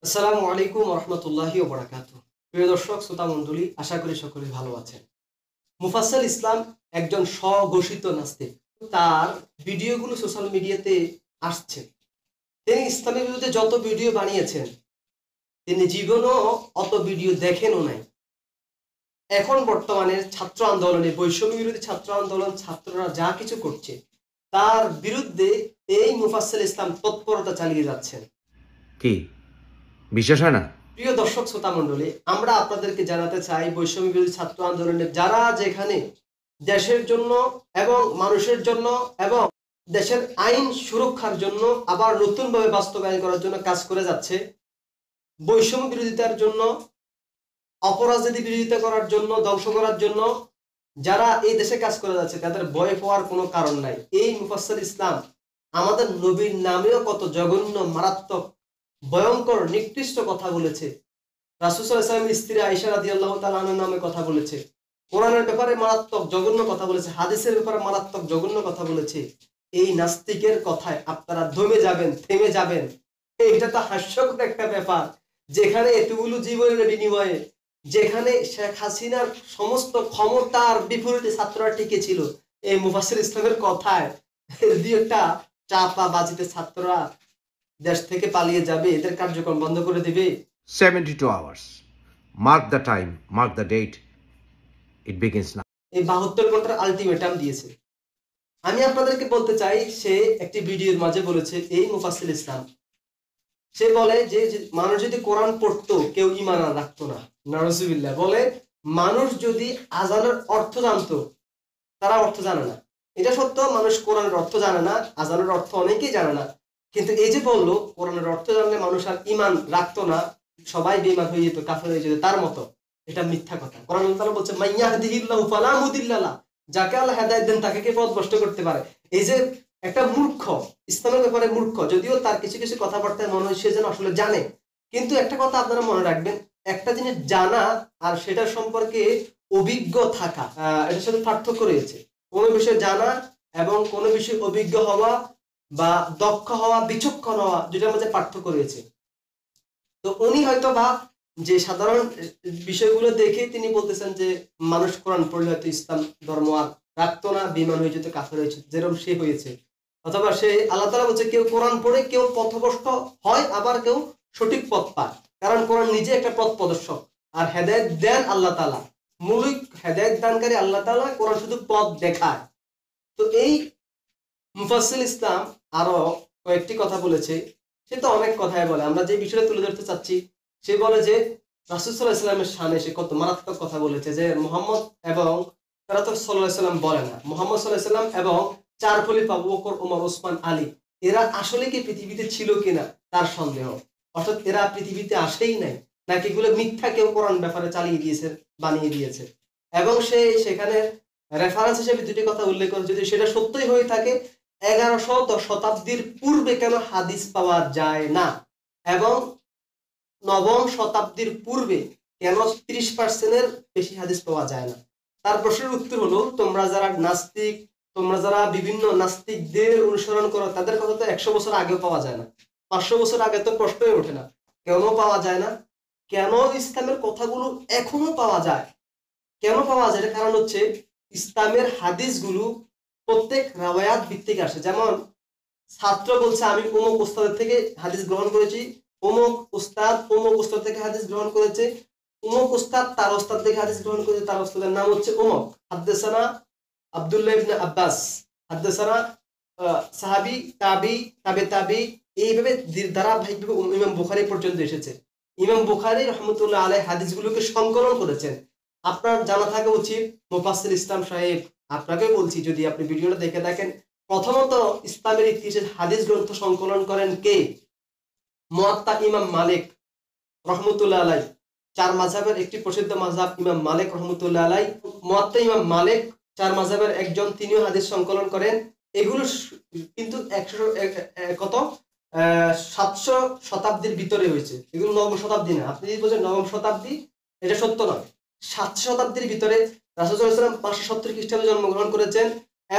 আসসালামু আলাইকুম রহমতুল্লাহি ওয়া বারাকাতুহু। প্রিয় দর্শক শ্রোতা মণ্ডলী, আশা করি সকলে ভালো আছেন। মুফাজ্জল ইসলাম একজন স্বঘোষিত নাস্তিক। তার ভিডিওগুলো সোশ্যাল মিডিয়াতে আসছে। তিনি ইসলামের বিরুদ্ধে যত ভিডিও বানিয়েছেন, তিনি জীবনেও অত ভিডিও দেখেনও নাই। এখন বর্তমানে ছাত্র আন্দোলনে, বৈষম্য বিরোধী ছাত্র আন্দোলন, ছাত্ররা যা কিছু করছে তার বিরুদ্ধে এই মুফাজ্জল ইসলাম তৎপরতা চালিয়ে যাচ্ছেন। কি বিশ্বাস হয় না? প্রিয় দর্শক শ্রোতা মণ্ডলী, আমরা আপনাদেরকে জানাতে চাই, বৈষম্য বিরোধী ছাত্র আন্দোলনে যারা যেখানে দেশের জন্য এবং মানুষের জন্য এবং দেশের আইন সুরক্ষার জন্য আবার নতুনভাবে বাস্তবায়ন করার জন্য কাজ করে যাচ্ছে, বৈষম্য বিরোধিতার জন্য, অপরাজনীতি বিরোধিতা করার জন্য, ধ্বংস করার জন্য যারা এই দেশে কাজ করে যাচ্ছে, তাদের ভয় পাওয়ার কোনো কারণ নাই। এই মুফাজ্জল ইসলাম আমাদের নবীর নামেও কত জঘন্য, মারাত্মক, ভয়ঙ্কর, নিকৃষ্ট কথা বলেছে। রাসূল সাল্লাল্লাহু আলাইহি ওয়াসাল্লামের স্ত্রী আয়েশা রাদিয়াল্লাহু তাআলা আনহার নামে কথা বলেছে, কোরআনের ব্যাপারে মারাত্মক জঘন্য কথা বলেছে, হাদিসের ব্যাপারে মারাত্মক জঘন্য কথা বলেছে। এই নাস্তিকের কথায় আপনারা দমে যাবেন, থেমে যাবেন। এটা তো হাস্যকর একটা ব্যাপার, যেখানে এতগুলো জীবনের বিনিময়ে, যেখানে শেখ হাসিনার সমস্ত ক্ষমতার বিপরীতে ছাত্ররা টিকে ছিল, এই মুফাজ্জল ইসলামের কথায় দুই একটা চাপা বাজিতে ছাত্ররা দেশ থেকে পালিয়ে যাবে, এদের কার্যক্রম বন্ধ করে দিবে। 72 hours. Mark the time, mark the date. It begins now. এই 72 ঘন্টার আলটিমেটাম দিয়েছে। আমি আপনাদেরকে বলতে চাই, সে একটি ভিডিওর মাঝে বলেছে, এই মুফাজ্জল ইসলাম, সে বলে যে মানুষ যদি কোরআন পড়তো কেউ ঈমান রাখতো না। নাউজুবিল্লাহ। বলে মানুষ যদি আজানের অর্থ জানতো, তারা অর্থ জানে না। এটা সত্য, মানুষ কোরআনের অর্থ জানে না, আজানের অর্থ অনেকেই জানে না। কিন্তু এই যে বললো কোরআনের অর্থ জানলে মানুষ আর ঈমান রাখতো না, সবাই বেঈমান হয়ে যেত, কাফের হয়ে যেত, তার মতো। এটা মিথ্যা কথা। কোরআন আল্লাহ বলছে, মাইয়াহদিহিল্লাহু ফালা মুদিল্লা লাহু, যাকে আল্লাহ হেদায়েত দেন তাকে কে পথভ্রষ্ট করতে পারে। এই যে একটা মূর্খ, ইসলামের ব্যাপারে মূর্খ, যদিও তার কিছু কিছু কথাবার্তায় মনে হয় সে যেন আসলে জানে। কিন্তু একটা কথা আপনারা মনে রাখবেন, একটা জিনিস জানা আর সেটা সম্পর্কে অভিজ্ঞ থাকা, এটার সাথে পার্থক্য রয়েছে। কোনো বিষয় জানা এবং কোনো বিষয়ে অভিজ্ঞ হওয়া বা দক্ষ হওয়া, বিচক্ষণ হওয়া, দুটার মধ্যে পার্থক্য রয়েছে। তো উনি হয়তো বা যে সাধারণ বিষয়গুলো দেখে তিনি বলতেছেন যে মানুষ কোরআন পড়লে হয়তো ইসলাম ধর্ম আর রাখতো না, বেঈমান হয়ে যেত, কাফের হয়ে যেত, যেরকম সে হয়েছে। অথবা সে, আল্লাহ তাআলা বলছে, কেউ কোরআন পড়ে কেউ পথভ্রষ্ট হয়, আবার কেউ সঠিক পথ পায়। কারণ কোরআন নিজে একটা পথ প্রদর্শক, আর হেদায়েত দেন আল্লাহ তাআলা। মৌলিক হেদায়েত দানকারী আল্লাহ তাআলা, কোরআন শুধু পথ দেখায়। তো এই মুফাজ্জল ইসলাম আরো কয়েকটি কথা বলেছে। সে তো অনেক কথাই বলে, আমরা যে বিষয়টা তুলে ধরতে চাচ্ছি, সে বলে যে রাসূল সাল্লাল্লাহু আলাইহি ওয়াসাল্লামের শানে সে কত মারাত্মক কথা বলেছে, যে মুহাম্মদ এবং, তারা তো সাল্লাল্লাহু আলাইহি ওয়াসাল্লাম বলে না, মুহাম্মদ সাল্লাল্লাহু আলাইহি ওয়াসাল্লাম এবং চার খলিফা আবু বকর, ওমর, ওসমান, আলী, এরা আসলে কি পৃথিবীতে ছিল কিনা তার সন্দেহ। অর্থাৎ এরা পৃথিবীতে আসেই নাই, নাকি এগুলো মিথ্যা কেউ কোরআন ব্যাপারে চালিয়ে দিয়েছে, বানিয়ে দিয়েছে। এবং সে সেখানে রেফারেন্স হিসেবে দুটি কথা উল্লেখ করে, যদি সেটা সত্যই হয়ে থাকে 1100 শতাব্দীর পূর্বে কেন হাদিস পাওয়া যায় না, এবং 9ম শতাব্দীর পূর্বে কেন 30% বেশি হাদিস পাওয়া যায় না। তার প্রশ্নের উত্তর হলো, তোমরা যারা নাস্তিক, তোমরা যারা বিভিন্ন নাস্তিকদের অনুসরণ করো, তাদের কথা তো 100 বছর আগেও পাওয়া যায় না, 500 বছর আগে তো প্রশ্নই ওঠে না। কেন পাওয়া যায় না? কেন ইসলামের কথাগুলো এখনো পাওয়া যায়? কেন পাওয়া যায়? কারণ হচ্ছে ইসলামের হাদিসগুলো প্রত্যেক রাওয়ায়াত ভিত্তিক আসে। যেমন ছাত্র বলছে, আমি অমুক উস্তাদের থেকে হাদিস গ্রহণ করেছি, অমুক উস্তাদ থেকে হাদিস গ্রহণ করেছে, অমুক উস্তাদ তার উস্তাদ থেকে হাদিস গ্রহণ করেছে, তার উস্তাদের নাম হচ্ছে অমুক। হাদ্দাসানা আব্দুল্লাহ ইবনে আব্বাস, হাদ্দাসানা সাহাবী, তাবি, তাবে, এইভাবে ধারাবাহিকভাবে ইমাম বুখারী পর্যন্ত এসেছে। ইমাম বুখারী রাহমাতুল্লাহ আলাইহি হাদিসগুলোকে সংকলন করেছেন। আপনার জানা থাকা উচিত, মুফাজ্জল ইসলাম সাহেব, আপনাকে বলছি, যদি আপনি ভিডিওটা দেখে থাকেন, প্রথমত ইসলামের ইতিহাসে হাদিস গ্রন্থ সংকলন করেন কে? মুয়াত্তা ইমাম মালিক রহমতুল্লাহ আলাই, চার মাযহাবের একটি প্রসিদ্ধ মাযহাব ইমাম মালিক রহমতুল্লাহ আলাই। মুয়াত্তা ইমাম মালিক চার মাযহাবের একজন, তিনিও হাদিস সংকলন করেন। এগুলো কিন্তু 700 শতাব্দীর ভিতরে হয়েছে, এগুলো 9ম শতাব্দী না। আপনি যদি বলছেন 9ম শতাব্দী, এটা সত্য নয়। 700 শতাব্দীর ভিতরে রাসূল সাল্লাল্লাহু আলাইহি ওয়াসাল্লাম 570 খ্রিস্টাব্দে জন্মগ্রহণ করেছেন,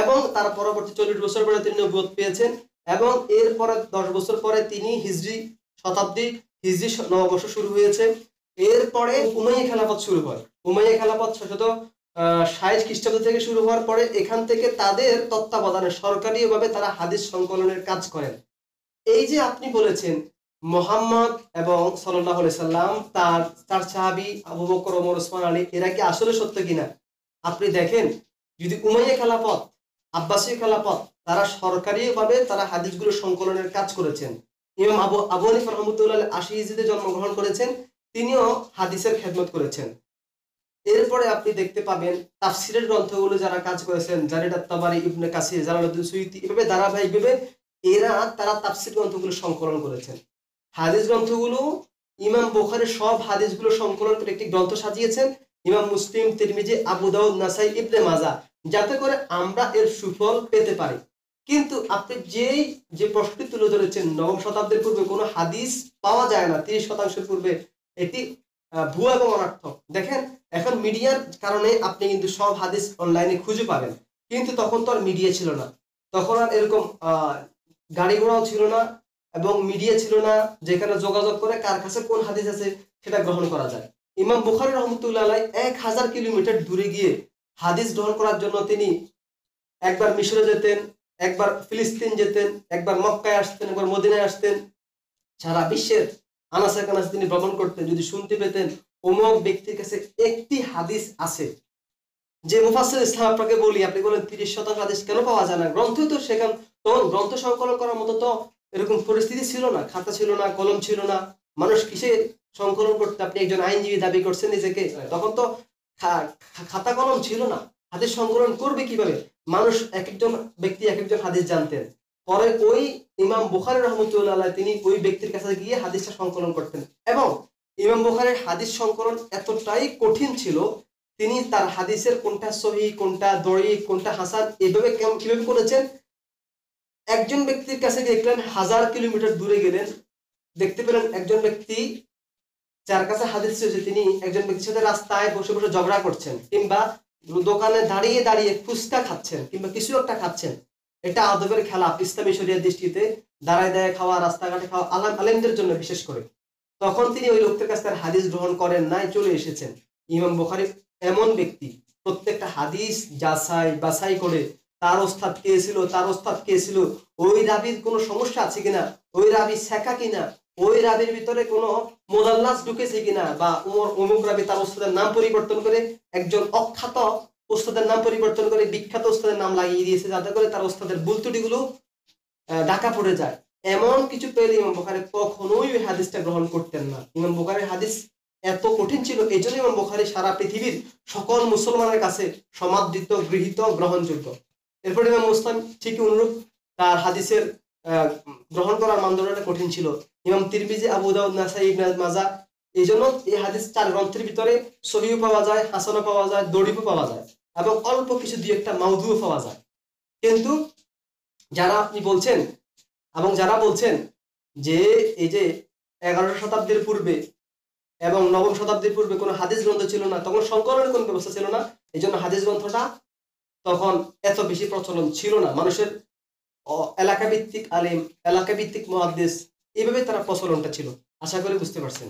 এবং তার পরবর্তী 40 বছর পরে তিনি নবুয়ত পেয়েছেন, এবং এর পরে 10 বছর পরে তিনি হিজরি শতাব্দী হিজরি নববর্ষ শুরু হয়েছে। এরপরে উমাইয়া খেলাফত শুরু হয়। উমাইয়া খেলাফত 660 খ্রিস্টাব্দ থেকে শুরু হওয়ার পরে এখান থেকে তাদের তত্ত্বাবধানে সরকারিভাবে তারা হাদিস সংকলনের কাজ করেন। এই যে আপনি বলেছেন মোহাম্মদ এবং সাল্লাল্লাহু আলাইহি সাল্লাম তার সাহাবী আবু বকর, ওমর, ওসমান, আলী এরা কি আসলে সত্য কিনা? আপনি দেখেন, যদি উমাইয়া খেলাফত, আব্বাসী খেলাফত তারা সরকারিভাবে তারা হাদিসগুলো সংকলনের কাজ করেছেন। ইমাম আবু হানিফা রাহমাতুল্লাহ 80 হিজরিতে জন্মগ্রহণ করেছেন, তিনিও হাদিসের খেদমত করেছেন। এরপরে আপনি দেখতে পাবেন তাফসিরের গ্রন্থগুলো যারা কাজ করেছেন, জারির আত-তাবারি, ইবনে কাসির, জালালউদ্দিন সুয়ুতী, এভাবে ধারাবাহিকভাবে তারা তাফসির গ্রন্থগুলো সংকলন করেছেন। হাদিস গ্রন্থগুলো ইমাম বুখারী সব হাদিসগুলো সংকলন করে একটি গ্রন্থ সাজিয়েছেন, ইমাম মুসলিম, তিরমিজি, আবু দাউদ, নাসাই, ইবনে মাজাহ, যাতে করে আমরা এর সুফল পেতে পারি। কিন্তু আপনি যে প্রশ্নটি তুলে ধরেছেন, নবম শতাব্দীর পূর্বে কোনো হাদিস পাওয়া যায় না, 30% পূর্বে, এটি ভুয়া এবং অনর্থক। দেখেন, এখন মিডিয়ার কারণে আপনি কিন্তু সব হাদিস অনলাইনে খুঁজে পাবেন, কিন্তু তখন তো আর মিডিয়া ছিল না, তখন আর এরকম গাড়ি ঘোড়াও ছিল না এবং মিডিয়া ছিল না যেখানে যোগাযোগ করে কার কাছে কোন হাদিস আছে সেটা গ্রহণ করা যায়। ইমাম বুখারী রহমতুল্লাহ আলাইহি 1000 কিলোমিটার দূরে গিয়ে হাদিস গ্রহণ করার জন্য তিনি একবার মিশরে যেতেন, একবার ফিলিস্তিন যেতেন, একবার মক্কায় আসতেন, একবার মদিনায় আসতেন, সারা বিশ্বের আনাচে কানাচে তিনি ভ্রমণ করতেন। যদি শুনতে পেতেন অমুক ব্যক্তির কাছে একটি হাদিস আছে, যে মুফাসসির ইসলাম আপনাকে বলি, আপনি বলেন 30% হাদিস কেন পাওয়া যায় না? গ্রন্থ তো সেখান, তখন গ্রন্থ সংকলন করার মতো তো এরকম পরিস্থিতি ছিল না, খাতা ছিল না, কলম ছিল না, মানুষ কিসে সংকলন করতে? আপনি একজন আইনজীবী দাবি করছেন নিজেকে, তখন তো খাতা কলম ছিল না, হাদিস সংকলন করবে কিভাবে? মানুষ এক একজন ব্যক্তি এক একজন হাদিস জানতেন। পরে ওই ইমাম বুখারী রহমতুল্লাহ আলাইহি তিনি ওই ব্যক্তির কাছে গিয়ে হাদিসটা সংকলন করতেন, এবং ইমাম বুখারীর হাদিস সংকলন এতটাই কঠিন ছিল, তিনি তার হাদিসের কোনটা সহিহ, কোনটা দঈফ, কোনটা হাসান এভাবে কিভাবে করেছেন। একজন ব্যক্তির কাছে দেখলেন 1000 কিলোমিটার দূরে গেলেন, দেখতে পেলেন একজন ব্যক্তি যার কাছে হাদিস রয়েছে তিনি একজন ব্যক্তির সাথে রাস্তায় বসে বসে ঝগড়া করছেন, কিংবা দোকানে দাঁড়িয়ে দাঁড়িয়ে ফুচকা খাচ্ছেন, কিংবা কিছু একটা খাচ্ছেন। এটা আদবের খেলাফ ইসলামী শরিয়ার দৃষ্টিতে। দাঁড়ায় দাঁড়ায় খাওয়া, রাস্তাঘাটে খাওয়া আলেমদের জন্য বিশেষ করে। তখন তিনি ওই লোকটার কাছে তার হাদিস গ্রহণ করেন নাই, চলে এসেছেন। ইমাম বুখারী এমন ব্যক্তি, প্রত্যেকটা হাদিস যাচাই বাছাই করে তার ওস্তাদ কে ছিল, তার ওস্তাদ কে ছিল, ওই রাবির কোনো সমস্যা আছে কিনা, ওই রাবি শেখা কিনা, ওই রাবির ভিতরে কোনো মোদাল্লাস ঢুকেছে কিনা, বা অমুক রাবি তার ওস্তাদের নাম পরিবর্তন করে একজন অখ্যাত ওস্তাদের নাম পরিবর্তন করে বিখ্যাত ওস্তাদের নাম লাগিয়ে দিয়েছে, যাতে করে তার ওস্তাদের ভুল ত্রুটিগুলো ঢাকা পড়ে যায়। এমন কিছু পেলে ইমাম বুখারী কখনোই ওই হাদিসটা গ্রহণ করতেন না। ইমাম বুখারীর হাদিস এত কঠিন ছিল, এই জন্য ইমাম বুখারী সারা পৃথিবীর সকল মুসলমানের কাছে সমাদৃত, গৃহীত, গ্রহণযোগ্য। এরপর ইমাম মুসলিম ঠিকই অনুরূপ, তার হাদিসের গ্রহণ করার মানদণ্ডটা কঠিন ছিল। ইমাম তিরমিজি, আবু দাউদ, নাসাই, ইবনে মাজাহ, এই জন্য এই হাদিস 4 গ্রন্থের ভিতরে সহিহ পাওয়া যায়, হাসানও পাওয়া যায়, দড়িফও পাওয়া যায়, এবং অল্প কিছু দুই একটা মাউদুও পাওয়া যায়। কিন্তু যারা আপনি বলছেন এবং যারা বলছেন যে এই যে 11শ শতাব্দীর পূর্বে এবং নবম শতাব্দীর পূর্বে কোনো হাদিস গ্রন্থ ছিল না, তখন সংকলনের কোনো ব্যবস্থা ছিল না, এই জন্য হাদিস গ্রন্থটা তখন এত বেশি প্রচলন ছিল না। মানুষের এলাকা ভিত্তিক আলেম, এলাকা ভিত্তিক মুহাদ্দিস, এইভাবে তারা প্রচলনটা ছিল। আশা করি বুঝতে পারছেন।